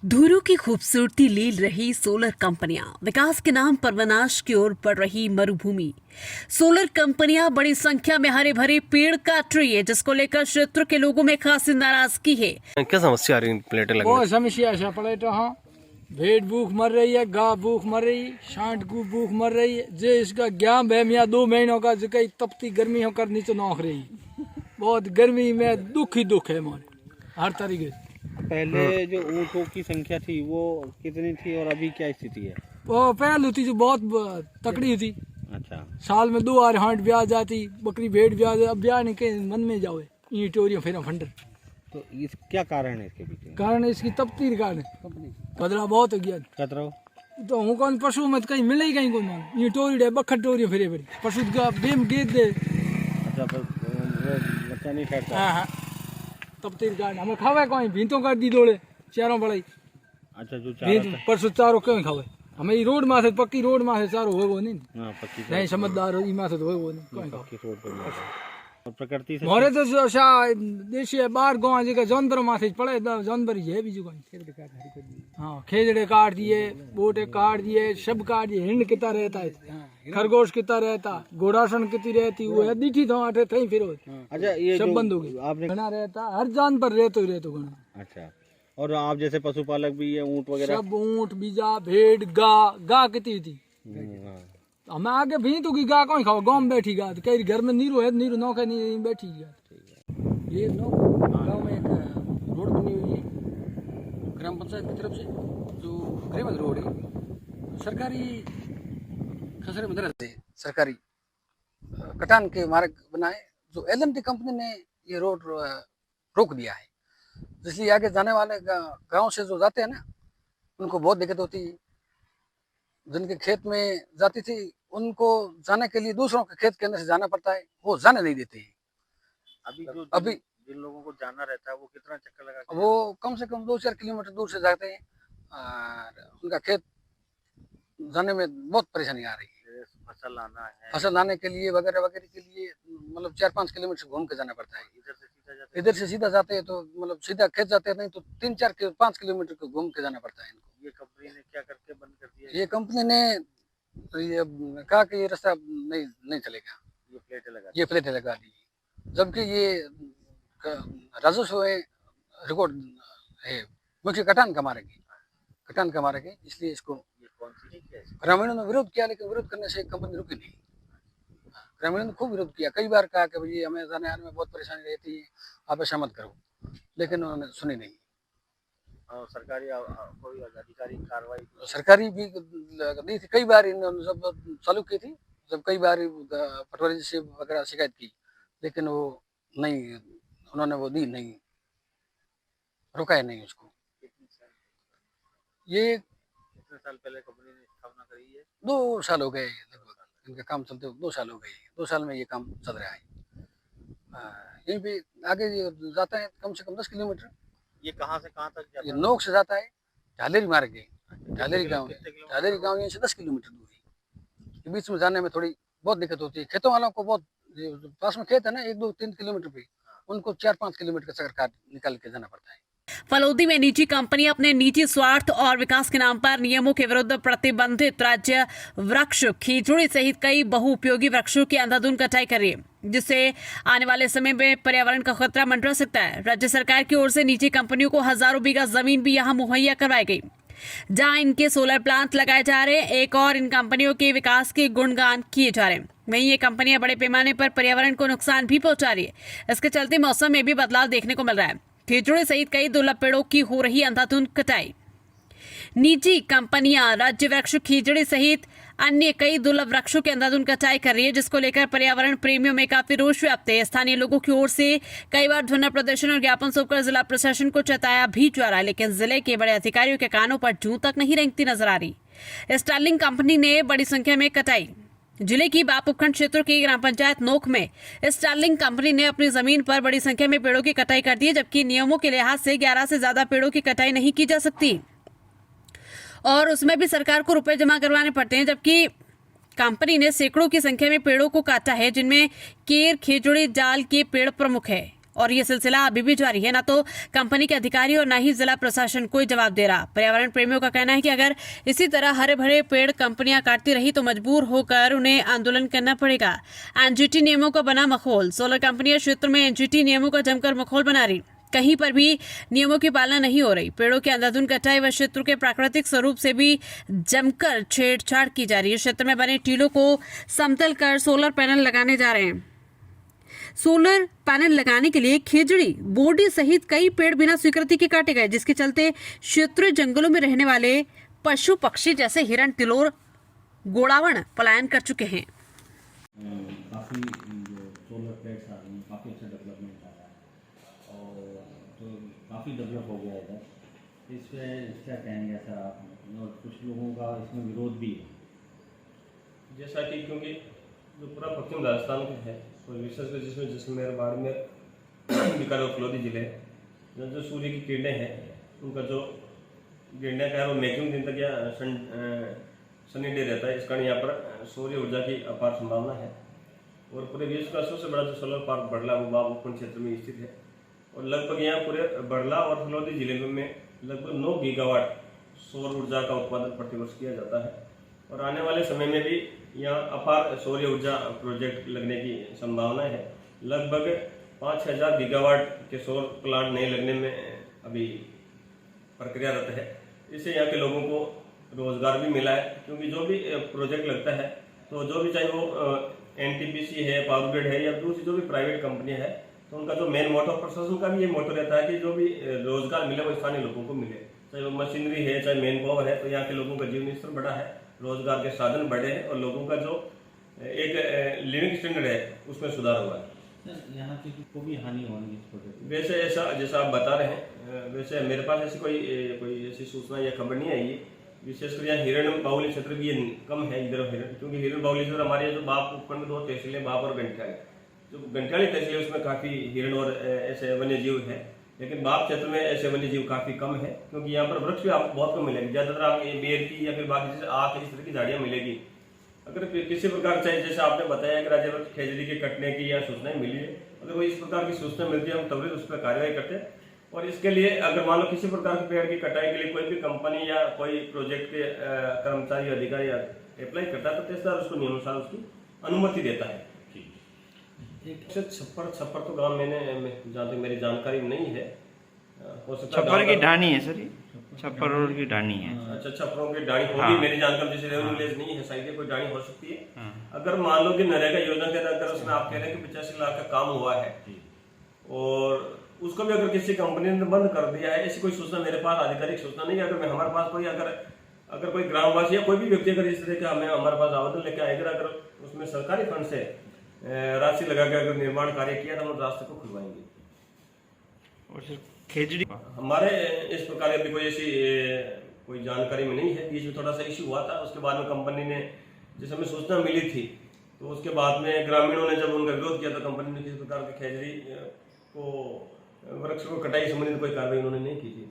धुरू की खूबसूरती लील रही सोलर कंपनियां, विकास के नाम पर विनाश की ओर बढ़ रही मरुभूमि। सोलर कंपनियां बड़ी संख्या में हरे भरे पेड़ काट रही है, जिसको लेकर क्षेत्र के लोगों में खासी नाराजगी है। क्या समस्या आ रही है प्लेटें लगने बहुत समस्या है प्लेट। हाँ, भेड़ भूख मर रही है, गाय भूख मर रही है, सांड को भूख मर रही है। जे इसका ज्ञान है या 2 महीनों का जो कई तपती गर्मी होकर नीचे नौक रही। बहुत गर्मी में दुख ही दुख है हमारे हर तरीके से। पहले जो ऊँटों की संख्या थी वो कितनी थी और अभी क्या स्थिति है? वो पहले थी जो बहुत तकड़ी थी। अच्छा, साल में 2 बार हाट ब्याह जाती, बकरी भेड़ ब्याह। अब ब्याह नहीं के मन में जाओ ईटोरिया फेरा फंडर। तो इस क्या कारण है इसके पीछे? कारण इसकी तपती कारण कदरा बहुत हो गया। कतरो तो हूँ कौन पशु में कहीं मिले ही कहीं कौन मान ये टोरी डे बखर टोरी फिरे फिरे पशु का बेम गेद दे। अच्छा, पर वो बच्चा नहीं ठहरता। हाँ हाँ, तब तेरी गाड़ हमें खावे कोई भींतों कर दी दोड़े चारों बड़ाई। अच्छा, जो चारा परसों चारों क्यों खावे हमें ये रोड में से पक्की रोड में से चारों हो वो नहीं। हाँ, पक्की नहीं समझदार हो ई से तो हो वो नहीं कोई खावे। पक्की रोड पर और प्रकृति से मोरे तो शा देशी बाहर गांव जगह जानवर माथे पड़े जानवर ये भी जो हाँ खेजड़े काट दिए, बोटे काट दिए, सब काट दिए। हिंड कितना रहता है, खरगोश कितना रहता, घोड़ासन कितनी रहती, वो है दीठी तो आटे थे फिर। अच्छा, ये सब जो बंद हो गए। आपने घना रहता हर जानवर रहते ही रहते घना। अच्छा, और आप जैसे पशुपालक भी ये ऊँट वगैरह? सब ऊँट बीजा भेड़ गा कितनी थी। हाँ। हमें आगे भी तो की गा कौन खाओ गाँव में बैठी गा कई घर में नीरू है, नीरू नौका नहीं बैठी गा। ये नो गाँव में एक रोड बनी हुई है ग्राम पंचायत की तरफ से, जो ग्रेवल रोड है। सरकारी खसरे में दरअसल सरकारी कटान के मार्ग बनाए, जो एलएमटी कंपनी ने ये रोड रोक दिया है। इसलिए आगे जाने वाले गांव से जो जाते हैं ना, उनको बहुत दिक्कत होती है। जिनके खेत में जाती थी उनको जाने के लिए दूसरों के खेत के अंदर से जाना पड़ता है, वो जाने नहीं देते हैं। अभी जिन लोगों को जाना रहता है वो कितना चक्कर लगा? वो कम से कम 2-4 किलोमीटर दूर से जाते हैं और उनका खेत जाने में बहुत परेशानी आ रही है। फसल लाना है, फसल लाने के लिए वगैरह वगैरह के लिए मतलब 4-5 किलोमीटर घूम के जाना पड़ता है। इधर से सीधा जाते हैं तो मतलब सीधा खेत जाते हैं, नहीं तो 3-4-5 किलोमीटर को घूम के जाना पड़ता है इनको। ये कंपनी ने क्या करके बंद कर दिया? ये कंपनी ने ये कहा कि ये रास्ता नहीं चलेगा, ये प्लेटें लगा दी। जबकि ये राजस्व रिकॉर्ड है मुख्य कटान का मार्ग है, इसलिए इसको ग्रामीणों ने विरोध किया। लेकिन विरोध करने से कंपनी रुकी नहीं। ग्रामीणों ने खूब विरोध किया, कई बार कहा कि भाई हमें जाने आने में बहुत परेशानी रहती है, आप ऐसा मत करो, लेकिन उन्होंने सुनी नहीं। और सरकारी कोई अधिकारी कार्रवाई? सरकारी भी नहीं थी, कई बार इन्होंने जब चालू की थी, जब कई बार पटवारी से वगैरह शिकायत की, लेकिन वो नहीं, उन्होंने वो दी नहीं, रुकाया नहीं उसको। ये कितने साल पहले कंपनी ने स्थापना करी है? 2 साल हो गए लगभग इनका काम चलते हुए। 2 साल हो गए, 2 साल में ये काम चल रहा है। यहीं पे आगे ये जाता है कम से कम 10 किलोमीटर। ये कहाँ से कहाँ तक जाता ये है? नोक से जाता है, झालेरी मार्ग है। झालेरी गाँव यहीं से 10 किलोमीटर दूर है। के बीच में जाने में थोड़ी बहुत दिक्कत होती है। खेतों वालों को बहुत, पास में खेत है ना 1-2-3 किलोमीटर पे, उनको 4-5 किलोमीटर का चक्कर काट निकाल के जाना पड़ता है। फलोदी में निजी कंपनी अपने निजी स्वार्थ और विकास के नाम पर नियमों के विरुद्ध प्रतिबंधित राज्य वृक्ष खीजड़ी सहित कई बहुउपयोगी वृक्षों की अंधाधुंध कटाई कर रही है, जिससे आने वाले समय में पर्यावरण का खतरा मंडरा सकता है। राज्य सरकार की ओर से निजी कंपनियों को हजारों बीघा जमीन भी यहां मुहैया करवाई गई, जहां इनके सोलर प्लांट लगाए जा रहे हैं। एक और इन कंपनियों के विकास के गुणगान किए जा रहे हैं, वहीं ये कंपनियां बड़े पैमाने पर पर्यावरण को नुकसान भी पहुंचा रही है। इसके चलते मौसम में भी बदलाव देखने को मिल रहा है। खिजड़ी सहित कई दुर्लभ पेड़ों की हो रही अंधाधुंध कटाई। निजी कंपनियां राज्य वृक्ष खिजड़ी सहित अन्य कई दुर्लभ वृक्षों की अंधाधुंध कटाई कर रही है, जिसको लेकर पर्यावरण प्रेमियों में काफी रोष व्याप्त है। स्थानीय लोगों की ओर से कई बार धरना प्रदर्शन और ज्ञापन सौंपकर जिला प्रशासन को चेताया भी जा रहा है, लेकिन जिले के बड़े अधिकारियों के कानों पर जूं तक नहीं रेंगती नजर आ रही। स्टार्लिंग कंपनी ने बड़ी संख्या में कटाई। जिले की बाप उपखंड क्षेत्र की ग्राम पंचायत नोक में स्टार्लिंग कंपनी ने अपनी जमीन पर बड़ी संख्या में पेड़ों की कटाई कर दी है, जबकि नियमों के लिहाज से 11 से ज्यादा पेड़ों की कटाई नहीं की जा सकती और उसमें भी सरकार को रुपए जमा करवाने पड़ते हैं। जबकि कंपनी ने सैकड़ों की संख्या में पेड़ों को काटा है, जिनमें केर, खिजड़ी, जाल के पेड़ प्रमुख है और ये सिलसिला अभी भी जारी है। न तो कंपनी के अधिकारी और न ही जिला प्रशासन कोई जवाब दे रहा। पर्यावरण प्रेमियों का कहना है कि अगर इसी तरह हरे भरे पेड़ कंपनियां काटती रही तो मजबूर होकर उन्हें आंदोलन करना पड़ेगा। एनजीटी नियमों का बना मखौल। सोलर कंपनियां क्षेत्र में एनजीटी नियमों का जमकर मखौल बना रही। कहीं पर भी नियमों की पालना नहीं हो रही। पेड़ों के अंधाधुंध कटाई व क्षेत्र के प्राकृतिक स्वरूप से भी जमकर छेड़छाड़ की जा रही है। क्षेत्र में बने टीलों को समतल कर सोलर पैनल लगाने जा रहे हैं। सोलर पैनल लगाने के लिए खेजड़ी, बोर्डी सहित कई पेड़ बिना स्वीकृति के काटे गए, जिसके चलते क्षेत्रीय जंगलों में रहने वाले पशु पक्षी जैसे हिरण, तिलोर, गोड़ावण पलायन कर चुके हैं। काफ़ी जो सोलर प्लेट्स आ रही हैं, काफ़ी अच्छा डेवलपमेंट आ रहा है और तो काफ़ी डेवलप हो गया है इधर। इस पर क्या कहेंगे ऐसा आप? और कुछ लोगों का इसमें विरोध भी है, जैसा कि क्योंकि जो पूरा पश्चिम राजस्थान का है और विशेषकर जिसमें जैसलमेर, बाड़मेर, बीकानेर और फलोदी जिले जो सूर्य की किरणें हैं उनका जो गिरने का है वो मैक्सिमम दिन तक या सनी डे रहता है। इस कारण यहाँ पर सूर्य ऊर्जा की अपार संभावना है और पूरे विश्व का सबसे बड़ा जो सोलर पार्क बड़ला वो बाबूपुर क्षेत्र में स्थित है और लगभग यहाँ पूरे बड़ला और फलोदी जिले में लगभग 9 गीगावाट सौर ऊर्जा का उत्पादन प्रतिवर्ष किया जाता है और आने वाले समय में भी यहाँ अपार सौर ऊर्जा प्रोजेक्ट लगने की संभावना है। लगभग 5000 गीगावाट के सौर प्लांट नए लगने में अभी प्रक्रियारत है। इससे यहाँ के लोगों को रोजगार भी मिला है क्योंकि जो भी प्रोजेक्ट लगता है तो जो भी चाहे वो एनटीपीसी है, पावर ग्रिड है या दूसरी जो भी प्राइवेट कंपनियां है तो उनका जो मेन मोटो प्रशासन का भी ये मोटो रहता है कि जो भी रोजगार मिले वो स्थानीय लोगों को मिले, चाहे वो मशीनरी है चाहे मेन पावर है। तो यहाँ के लोगों का जीवन स्तर बढ़ा है, रोजगार के साधन बढ़े हैं और लोगों का जो एक लिविंग स्टैंडर्ड है उसमें सुधार हुआ है। यहाँ की को भी हानि होगी इस प्रोजेक्ट में? वैसे ऐसा जैसा आप बता रहे हैं, वैसे मेरे पास ऐसी कोई ऐसी सूचना या खबर नहीं आई है। विशेषकर यहाँ हिरण बाहुली क्षेत्र भी कम है इधर हिरण, क्योंकि हिरण बाहुली क्षेत्र हमारे जो बाप उपखंड में 2 तहसीलें, बाप और घंटियाली, जो घंटियाली तहसील है उसमें काफी हिरण और ऐसे वन्य जीव है, लेकिन बाप क्षेत्र में ऐसे वन्य जीव काफी कम है क्योंकि यहाँ पर वृक्ष भी आपको बहुत कम मिलेगी। ज्यादातर आपको बेर की या फिर बाकी जैसे आख इस तरह की झाड़ियां मिलेगी। अगर किसी प्रकार चाहे जैसे आपने बताया कि राज्य खेजड़ी के कटने की या सूचनाएं मिली है, अगर कोई इस प्रकार की सूचना मिलती है हम त्वरित उस पर कार्रवाई करते हैं और इसके लिए अगर मान लो किसी प्रकार के पेड़ की कटाई के लिए कोई भी कंपनी या कोई प्रोजेक्ट के कर्मचारी अधिकारी अप्लाई करता है तो तहसीलदार उसको नियमानुसार उसकी अनुमति देता है। छप्पर तो गाँव मैंने जहाँ तक मेरी जानकारी में नहीं है। हो सकता छप्पर की ढाणी है सर, ये छप्पर रोड की ढाणी है। अच्छा, छप्परों की ढाणी होगी। हाँ। मेरी जानकारी जैसे रेवेन्यू विलेज नहीं है साइड कोई ढाणी हो सकती है। अगर मान लो कि नरेगा योजना के तहत उसमें आप कह रहे हैं कि 85 लाख का काम हुआ है और उसको भी अगर किसी कंपनी ने बंद कर दिया है, ऐसी कोई सूचना मेरे पास आधिकारिक सूचना नहीं है। अगर हमारे पास कोई अगर कोई ग्रामवासी या कोई भी व्यक्ति अगर इस तरह का हमारे पास आवेदन लेके आएगा, अगर उसमें सरकारी फंड से राशि लगा के अगर निर्माण कार्य किया तो हम रास्ते को खुलवाएंगे। और सर खेजड़ी हमारे इस प्रकार अभी कोई ऐसी कोई जानकारी में नहीं है। बीच में थोड़ा सा इश्यू हुआ था, उसके बाद में कंपनी ने जिस हमें सूचना मिली थी तो उसके बाद में ग्रामीणों ने जब उनका विरोध किया तो कंपनी ने किसी प्रकार के खेजड़ी को वृक्ष को कटाई संबंधित कोई कार्रवाई उन्होंने नहीं की थी।